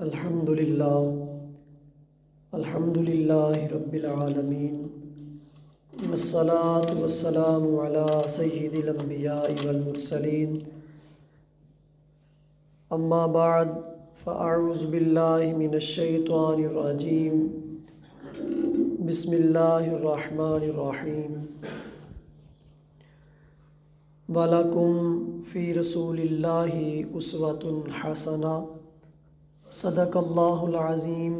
الحمدللہ رب العالمین والصلاة والسلام علی سید الانبیاء والمرسلین اما بعد فاعوذ باللہ من الشیطان الرجیم بسم اللہ الرحمن الرحیم وَلَكُمْ فِي رَسُولِ اللَّهِ أُسْوَةٌ حَسَنَةٌ صدق اللہ العظیم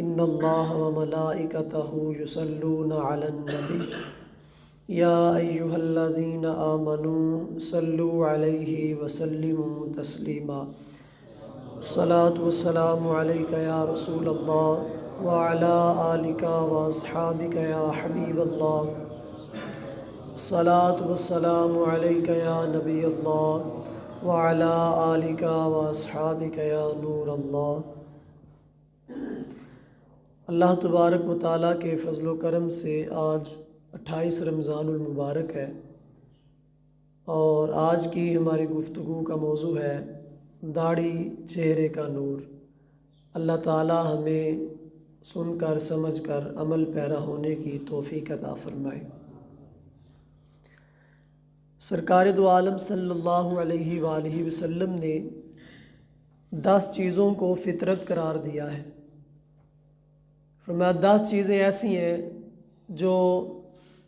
ان اللہ وملائکتہ یصلون علی النبی یا ایہا الذین آمنوا صلوا علیہ وسلموا تسلیما الصلاۃ والسلام علیک یا رسول اللہ وعلی آلک واصحابک یا حبیب اللہ الصلاۃ والسلام علیک یا نبی اللہ وعلی آلک واصحابک یا نور اللہ۔ اللہ تبارک و تعالیٰ کے فضل و کرم سے آج 28 رمضان المبارک ہے اور آج کی ہماری گفتگو کا موضوع ہے داڑھی چہرے کا نور۔ اللہ تعالیٰ ہمیں سن کر سمجھ کر عمل پیرا ہونے کی توفیق عطا فرمائے۔ سرکار دو عالم صلی اللہ علیہ وآلہ وسلم نے 10 چیزوں کو فطرت قرار دیا ہے۔ فرمایا 10 چیزیں ایسی ہیں جو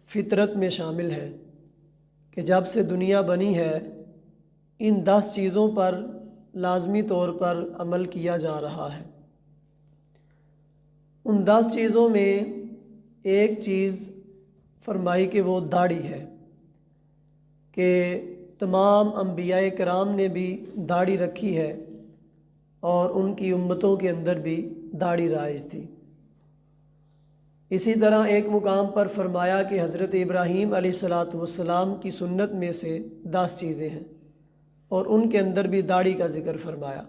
فطرت میں شامل ہیں کہ جب سے دنیا بنی ہے ان 10 چیزوں پر لازمی طور پر عمل کیا جا رہا ہے۔ ان 10 چیزوں میں ایک چیز فرمائی کہ وہ داڑھی ہے کہ تمام انبیاء کرام نے بھی داڑھی رکھی ہے اور ان کی امتوں کے اندر بھی داڑھی رائج تھی۔ اسی طرح ایک مقام پر فرمایا کہ حضرت ابراہیم علیہ السلام کی سنت میں سے 10 چیزیں ہیں اور ان کے اندر بھی داڑھی کا ذکر فرمایا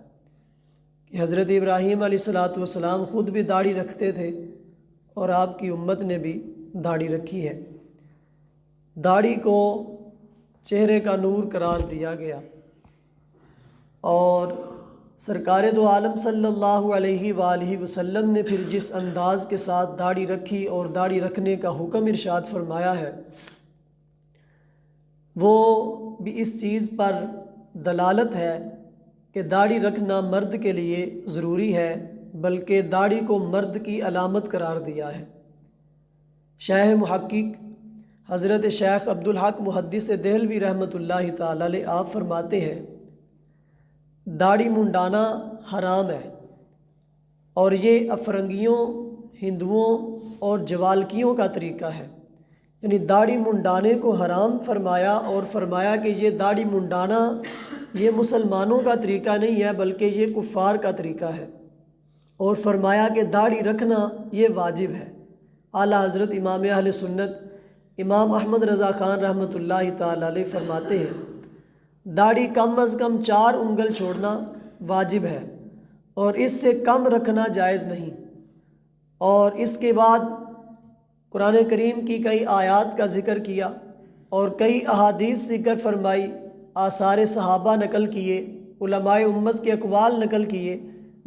کہ حضرت ابراہیم علیہ السلام خود بھی داڑھی رکھتے تھے اور آپ کی امت نے بھی داڑھی رکھی ہے۔ داڑھی کو چہرے کا نور قرار دیا گیا اور سرکار دو عالم صلی اللہ علیہ وآلہ وسلم نے پھر جس انداز کے ساتھ داڑھی رکھی اور داڑھی رکھنے کا حکم ارشاد فرمایا ہے وہ بھی اس چیز پر دلالت ہے کہ داڑھی رکھنا مرد کے لیے ضروری ہے، بلکہ داڑھی کو مرد کی علامت قرار دیا ہے۔ شیخ محقق حضرت شیخ عبدالحق محدث دہلوی رحمۃ اللہ تعالی علیہ آپ فرماتے ہیں داڑھی منڈانا حرام ہے اور یہ افرنگیوں، ہندوؤں اور جوالکیوں کا طریقہ ہے، یعنی داڑھی منڈانے کو حرام فرمایا اور فرمایا کہ یہ داڑھی منڈانا یہ مسلمانوں کا طریقہ نہیں ہے بلکہ یہ کفار کا طریقہ ہے، اور فرمایا کہ داڑھی رکھنا یہ واجب ہے۔ اعلیٰ حضرت امام اہل سنت امام احمد رضا خان رحمۃ اللہ تعالی علیہ فرماتے ہیں داڑھی کم از کم 4 انگل چھوڑنا واجب ہے اور اس سے کم رکھنا جائز نہیں۔ اور اس کے بعد قرآن کریم کی کئی آیات کا ذکر کیا اور کئی احادیث ذکر فرمائی، آثار صحابہ نقل کیے، علماء امت کے اقوال نقل کیے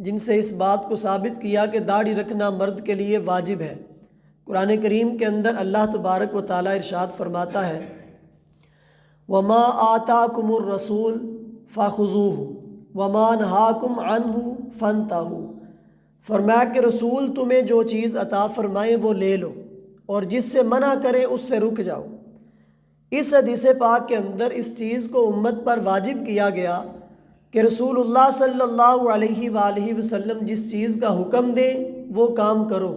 جن سے اس بات کو ثابت کیا کہ داڑھی رکھنا مرد کے لیے واجب ہے۔ قرآن کریم کے اندر اللہ تبارک و تعالیٰ ارشاد فرماتا ہے وَمَا آتَاكُمُ الرَّسُولُ فَخُذُوهُ وَمَا نَهَاكُمْ عَنْهُ فَانْتَهُوا، فرمایا کہ رسول تمہیں جو چیز عطا فرمائیں وہ لے لو اور جس سے منع کرے اس سے رک جاؤ۔ اس حدیث پاک کے اندر اس چیز کو امت پر واجب کیا گیا کہ رسول اللہ صلی اللہ علیہ وآلہ وسلم جس چیز کا حکم دیں وہ کام کرو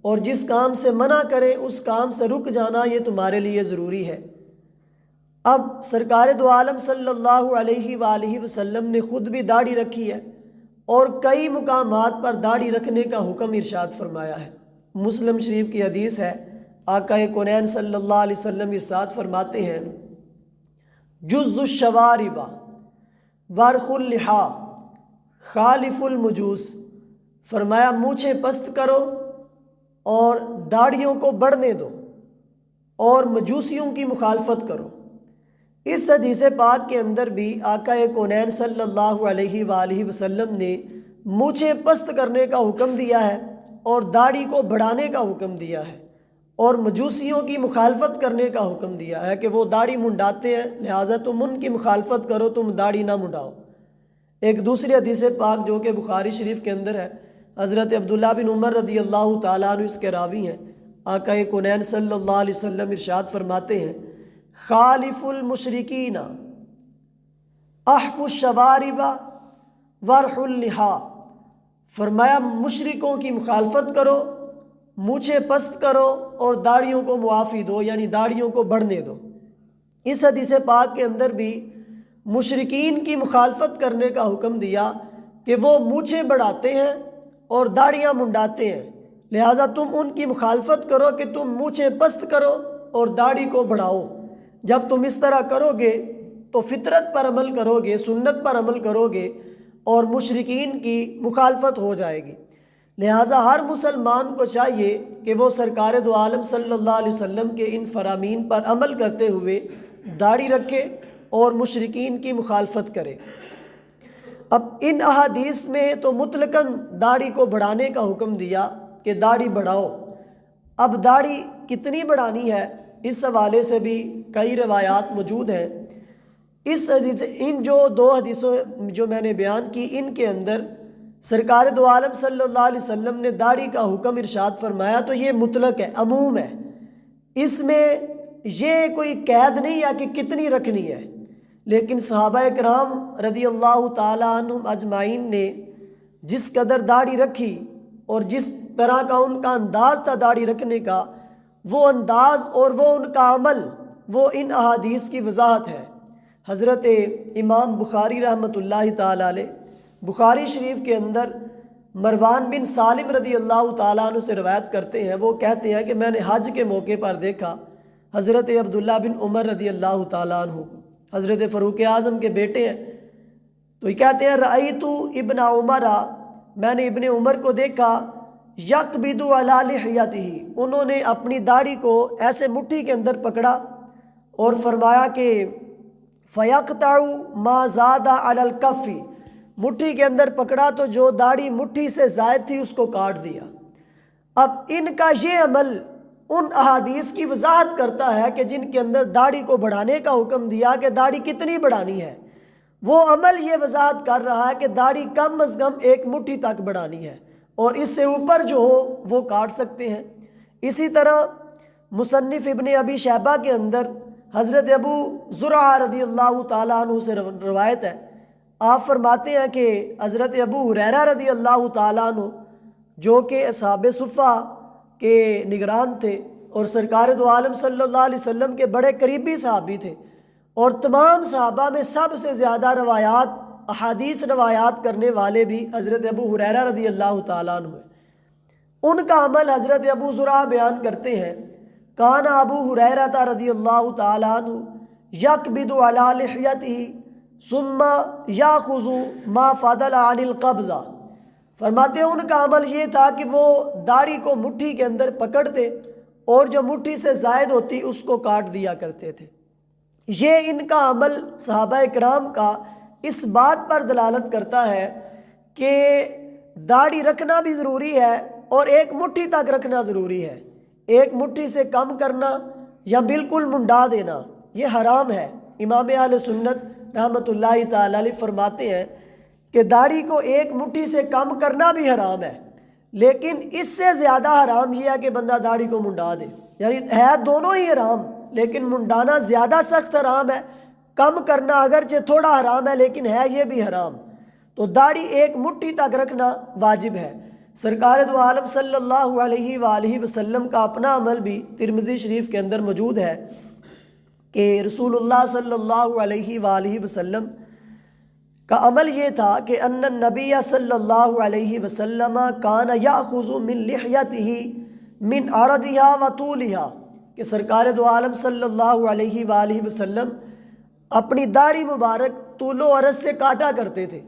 اور جس کام سے منع کرے اس کام سے رک جانا یہ تمہارے لیے ضروری ہے۔ اب سرکار دو عالم صلی اللہ علیہ وآلہ وسلم نے خود بھی داڑھی رکھی ہے اور کئی مقامات پر داڑھی رکھنے کا حکم ارشاد فرمایا ہے۔ مسلم شریف کی حدیث ہے، آقا کونین صلی اللہ علیہ وسلم ارشاد فرماتے ہیں جز الشوارب ورخ اللحا خالف المجوس، فرمایا مونچھیں پست کرو اور داڑھیوں کو بڑھنے دو اور مجوسیوں کی مخالفت کرو۔ اس حدیث پاک کے اندر بھی آقا کونین صلی اللہ علیہ وآلہ وسلم نے مونچھیں پست کرنے کا حکم دیا ہے اور داڑھی کو بڑھانے کا حکم دیا ہے، اور مجوسیوں کی مخالفت کرنے کا حکم دیا ہے کہ وہ داڑھی منڈاتے ہیں، لہٰذا تم ان کی مخالفت کرو، تم داڑھی نہ منڈاؤ۔ ایک دوسری حدیث پاک جو کہ بخاری شریف کے اندر ہے، حضرت عبداللہ بن عمر رضی اللہ تعالیٰ عنہ اس کے راوی ہیں، آقا کونین صلی اللہ علیہ وسلم ارشاد فرماتے ہیں، خالف المشرکین احف الشوارب ورح اللحا، فرمایا مشرکوں کی مخالفت کرو، مونچھیں پست کرو اور داڑھیوں کو معافی دو، یعنی داڑھیوں کو بڑھنے دو۔ اس حدیث پاک کے اندر بھی مشرکین کی مخالفت کرنے کا حکم دیا کہ وہ مونچھیں بڑھاتے ہیں اور داڑھیاں منڈاتے ہیں، لہٰذا تم ان کی مخالفت کرو کہ تم مونچھیں پست کرو اور داڑھی کو بڑھاؤ۔ جب تم اس طرح کرو گے تو فطرت پر عمل کرو گے، سنت پر عمل کرو گے اور مشرکین کی مخالفت ہو جائے گی۔ لہٰذا ہر مسلمان کو چاہیے کہ وہ سرکار دو عالم صلی اللہ علیہ وسلم کے ان فرامین پر عمل کرتے ہوئے داڑھی رکھے اور مشرکین کی مخالفت کرے۔ اب ان احادیث میں تو مطلقاً داڑھی کو بڑھانے کا حکم دیا کہ داڑھی بڑھاؤ۔ اب داڑھی کتنی بڑھانی ہے اس حوالے سے بھی کئی روایات موجود ہیں۔ ان جو دو حدیثوں جو میں نے بیان کی، ان کے اندر سرکار دو عالم صلی اللہ علیہ وسلم نے داڑھی کا حکم ارشاد فرمایا تو یہ مطلق ہے، عموم ہے، اس میں یہ کوئی قید نہیں ہے کہ کتنی رکھنی ہے۔ لیکن صحابہ کرام رضی اللہ تعالیٰ عنہم اجمعین نے جس قدر داڑھی رکھی اور جس طرح کا ان کا انداز تھا داڑھی رکھنے کا، وہ انداز اور وہ ان کا عمل وہ ان احادیث کی وضاحت ہے۔ حضرت امام بخاری رحمۃ اللہ تعالیٰ علیہ بخاری شریف کے اندر مروان بن سالم رضی اللہ تعالیٰ عنہ سے روایت کرتے ہیں، وہ کہتے ہیں کہ میں نے حج کے موقع پر دیکھا حضرت عبداللہ بن عمر رضی اللہ تعالیٰ عنہ کو، حضرت فاروق اعظم کے بیٹے ہیں، تو یہ کہتے ہیں رأیت ابن عمر، میں نے ابن عمر کو دیکھا، یقبض علی لحیتہ، انہوں نے اپنی داڑھی کو ایسے مٹھی کے اندر پکڑا اور فرمایا کہ فیقطع ما زاد علی الکف، مٹھی کے اندر پکڑا تو جو داڑھی مٹھی سے زائد تھی اس کو کاٹ دیا۔ اب ان کا یہ عمل ان احادیث کی وضاحت کرتا ہے کہ جن کے اندر داڑھی کو بڑھانے کا حکم دیا کہ داڑھی کتنی بڑھانی ہے، وہ عمل یہ وضاحت کر رہا ہے کہ داڑھی کم از کم ایک مٹھی تک بڑھانی ہے اور اس سے اوپر جو ہو وہ کاٹ سکتے ہیں۔ اسی طرح مصنف ابن ابی شیبہ کے اندر حضرت ابو زرعہ رضی اللہ تعالیٰ عنہ سے روایت ہے، آپ فرماتے ہیں کہ حضرت ابو ہریرہ رضی اللہ تعالیٰ عنہ جو کہ اصحاب صفہ کے نگران تھے اور سرکار دو عالم صلی اللہ علیہ وسلم کے بڑے قریبی صحابی تھے، اور تمام صحابہ میں سب سے زیادہ احادیث روایات کرنے والے بھی حضرت ابو ہریرہ رضی اللہ تعالیٰ عنہ ہیں۔ ان کا عمل حضرت ابو زرعہ بیان کرتے ہیں، کان ابو ہریرہ رضی اللہ تعالیٰ عنہ یقبض علی لحیتہ ثم یاخذ ما فضل عن القبضہ، فرماتے ہیں ان کا عمل یہ تھا کہ وہ داڑھی کو مٹھی کے اندر پکڑتے اور جو مٹھی سے زائد ہوتی اس کو کاٹ دیا کرتے تھے۔ یہ ان کا عمل صحابہ کرام کا اس بات پر دلالت کرتا ہے کہ داڑھی رکھنا بھی ضروری ہے اور ایک مٹھی تک رکھنا ضروری ہے۔ ایک مٹھی سے کم کرنا یا بالکل منڈا دینا یہ حرام ہے۔ امام اہل سنت رحمۃ اللہ تعالی علیہ فرماتے ہیں کہ داڑھی کو ایک مٹھی سے کم کرنا بھی حرام ہے، لیکن اس سے زیادہ حرام یہ ہے کہ بندہ داڑھی کو منڈا دے، یعنی ہے دونوں ہی حرام، لیکن منڈانا زیادہ سخت حرام ہے، کم کرنا اگرچہ تھوڑا حرام ہے لیکن ہے یہ بھی حرام۔ تو داڑھی ایک مٹھی تک رکھنا واجب ہے۔ سرکار دو عالم صلی اللہ علیہ وآلہ وسلم کا اپنا عمل بھی ترمذی شریف کے اندر موجود ہے کہ رسول اللہ صلی اللہ علیہ وآلہ وسلم کا عمل یہ تھا کہ ان النبی صلی اللہ علیہ وسلم کان یاخذ من لحیتہ من عرضها وطولها، کہ سرکار دو عالم صلی اللہ علیہ وآلہ وسلم اپنی داڑھی مبارک طول و عرض سے کاٹا کرتے تھے،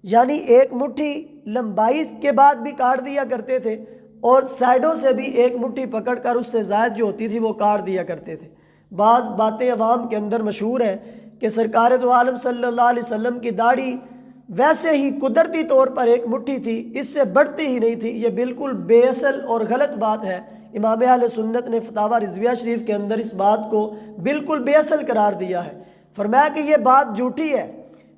یعنی ایک مٹھی لمبائی کے بعد بھی کاٹ دیا کرتے تھے اور سائڈوں سے بھی ایک مٹھی پکڑ کر اس سے زائد جو ہوتی تھی وہ کاٹ دیا کرتے تھے۔ بعض باتیں عوام کے اندر مشہور ہیں کہ سرکار دو عالم صلی اللہ علیہ وسلم کی داڑھی ویسے ہی قدرتی طور پر ایک مٹھی تھی، اس سے بڑھتی ہی نہیں تھی۔ یہ بالکل بے اصل اور غلط بات ہے۔ امام اہل سنت نے فتاوی رضویہ شریف کے اندر اس بات کو بالکل بے اصل قرار دیا ہے، فرمایا کہ یہ بات جھوٹی ہے،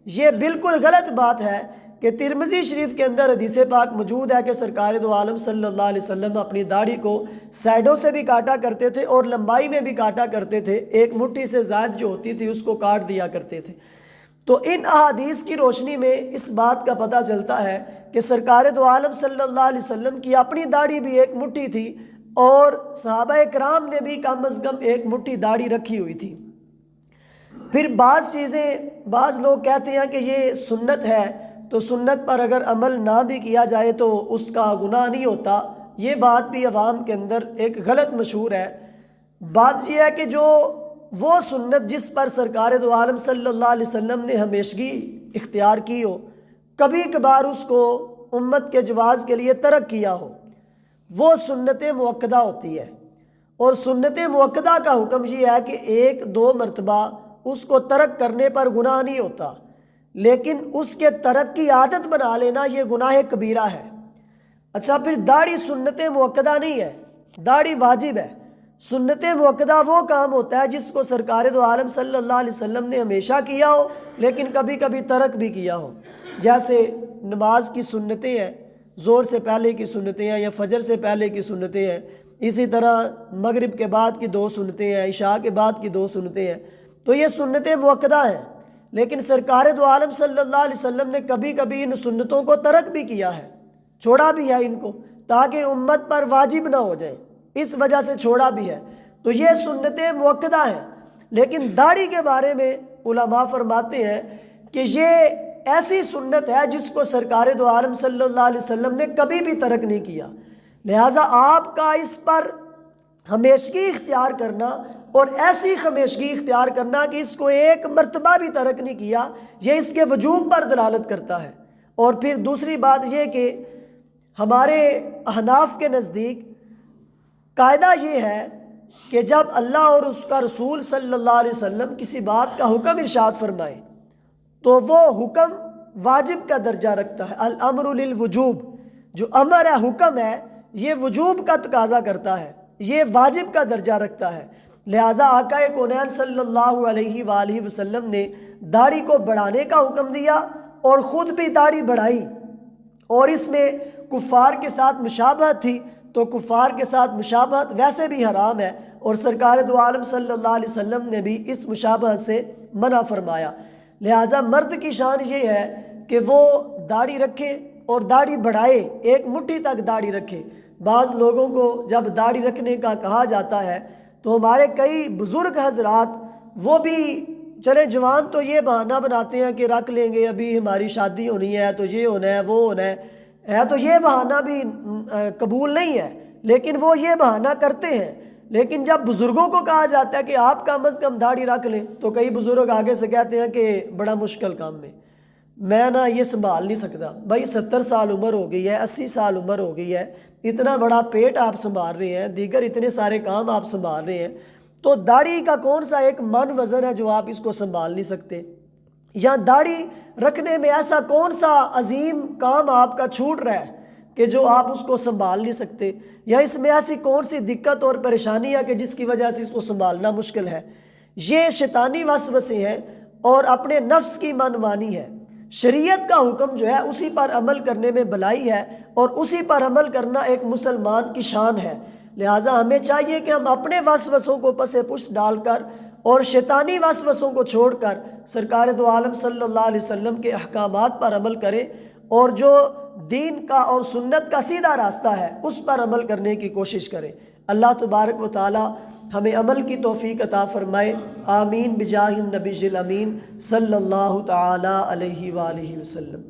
یہ بالکل غلط بات ہے کہ ترمذی شریف کے اندر حدیث پاک موجود ہے کہ سرکار دو عالم صلی اللہ علیہ وسلم اپنی داڑھی کو سائڈوں سے بھی کاٹا کرتے تھے اور لمبائی میں بھی کاٹا کرتے تھے، ایک مٹھی سے زائد جو ہوتی تھی اس کو کاٹ دیا کرتے تھے۔ تو ان احادیث کی روشنی میں اس بات کا پتہ چلتا ہے کہ سرکار دو عالم صلی اللہ علیہ وسلم کی اپنی داڑھی بھی ایک مٹھی تھی اور صحابہ کرام نے بھی کم از کم ایک مٹھی داڑھی رکھی ہوئی تھی۔ پھر بعض لوگ کہتے ہیں کہ یہ سنت ہے، تو سنت پر اگر عمل نہ بھی کیا جائے تو اس کا گناہ نہیں ہوتا۔ یہ بات بھی عوام کے اندر ایک غلط مشہور ہے۔ بات یہ ہے کہ جو وہ سنت جس پر سرکار دو عالم صلی اللہ علیہ وسلم نے ہمیشگی اختیار کی ہو، کبھی کبھار اس کو امت کے جواز کے لیے ترک کیا ہو، وہ سنت مؤکدہ ہوتی ہے۔ اور سنت مؤکدہ کا حکم یہ ہے کہ ایک دو مرتبہ اس کو ترک کرنے پر گناہ نہیں ہوتا، لیکن اس کے ترک کی عادت بنا لینا یہ گناہ کبیرہ ہے۔ اچھا، پھر داڑھی سنت مؤکدہ نہیں ہے، داڑھی واجب ہے۔ سنت مؤکدہ وہ کام ہوتا ہے جس کو سرکار دو عالم صلی اللہ علیہ وسلم نے ہمیشہ کیا ہو لیکن کبھی کبھی ترک بھی کیا ہو، جیسے نماز کی سنتیں ہیں، زور سے پہلے کی سنتیں ہیں یا فجر سے پہلے کی سنتیں ہیں، اسی طرح مغرب کے بعد کی 2 سنتیں ہیں، عشاء کے بعد کی 2 سنتیں ہیں، تو یہ سنتیں مؤکدہ ہیں۔ لیکن سرکار دو عالم صلی اللہ علیہ وسلم نے کبھی کبھی ان سنتوں کو ترک بھی کیا ہے، چھوڑا بھی ہے ان کو، تاکہ امت پر واجب نہ ہو جائے، اس وجہ سے چھوڑا بھی ہے۔ تو یہ سنتیں مؤکدہ ہیں۔ لیکن داڑھی کے بارے میں علماء فرماتے ہیں کہ یہ ایسی سنت ہے جس کو سرکار دو عالم صلی اللہ علیہ وسلم نے کبھی بھی ترک نہیں کیا، لہٰذا آپ کا اس پر ہمیشگی اختیار کرنا اور ایسی ہمیشگی اختیار کرنا کہ اس کو ایک مرتبہ بھی ترک نہیں کیا، یہ اس کے وجوب پر دلالت کرتا ہے۔ اور پھر دوسری بات یہ کہ ہمارے احناف کے نزدیک قاعدہ یہ ہے کہ جب اللہ اور اس کا رسول صلی اللہ علیہ وسلم کسی بات کا حکم ارشاد فرمائے تو وہ حکم واجب کا درجہ رکھتا ہے۔ الامر للوجوب، جو امر ہے، حکم ہے، یہ وجوب کا تقاضا کرتا ہے، یہ واجب کا درجہ رکھتا ہے۔ لہٰذا آقا کونین صلی اللہ علیہ وآلہ وسلم نے داڑھی کو بڑھانے کا حکم دیا اور خود بھی داڑھی بڑھائی، اور اس میں کفار کے ساتھ مشابہت تھی، تو کفار کے ساتھ مشابہت ویسے بھی حرام ہے، اور سرکار دو عالم صلی اللہ علیہ وسلم نے بھی اس مشابہت سے منع فرمایا۔ لہٰذا مرد کی شان یہ ہے کہ وہ داڑھی رکھے اور داڑھی بڑھائے، ایک مٹھی تک داڑھی رکھے۔ بعض لوگوں کو جب داڑھی رکھنے کا کہا جاتا ہے تو ہمارے کئی بزرگ حضرات وہ بھی چلے جوان تو یہ بہانہ بناتے ہیں کہ رکھ لیں گے، ابھی ہماری شادی ہونی ہے تو یہ ہونا ہے، وہ ہونا ہے تو یہ بہانہ بھی قبول نہیں ہے، لیکن وہ یہ بہانہ کرتے ہیں۔ لیکن جب بزرگوں کو کہا جاتا ہے کہ آپ کم از کم داڑھی رکھ لیں تو کئی بزرگ آگے سے کہتے ہیں کہ بڑا مشکل کام ہے، میں یہ سنبھال نہیں سکتا۔ بھائی 70 سال عمر ہو گئی ہے، 80 سال عمر ہو گئی ہے، اتنا بڑا پیٹ آپ سنبھال رہے ہیں، دیگر اتنے سارے کام آپ سنبھال رہے ہیں، تو داڑھی کا کون سا ایک من وزن ہے جو آپ اس کو سنبھال نہیں سکتے؟ یا داڑھی رکھنے میں ایسا کون سا عظیم کام آپ کا چھوٹ رہا ہے کہ جو آپ اس کو سنبھال نہیں سکتے؟ یا اس میں ایسی کون سی دقت اور پریشانی ہے کہ جس کی وجہ سے اس کو سنبھالنا مشکل ہے؟ یہ شیطانی وسوسے ہیں اور اپنے نفس کی منمانی ہے۔ شریعت کا حکم جو ہے اسی پر عمل کرنے میں بھلائی ہے، اور اسی پر عمل کرنا ایک مسلمان کی شان ہے۔ لہٰذا ہمیں چاہیے کہ ہم اپنے وسوسوں کو پس پشت ڈال کر اور شیطانی وسوسوں کو چھوڑ کر سرکار دو عالم صلی اللہ علیہ وسلم کے احکامات پر عمل کریں، اور جو دین کا اور سنت کا سیدھا راستہ ہے اس پر عمل کرنے کی کوشش کریں۔ اللہ تبارک و تعالی ہمیں عمل کی توفیق عطا فرمائے، آمین بجاہ النبی الامین صلی اللہ تعالی علیہ وآلہ وسلم۔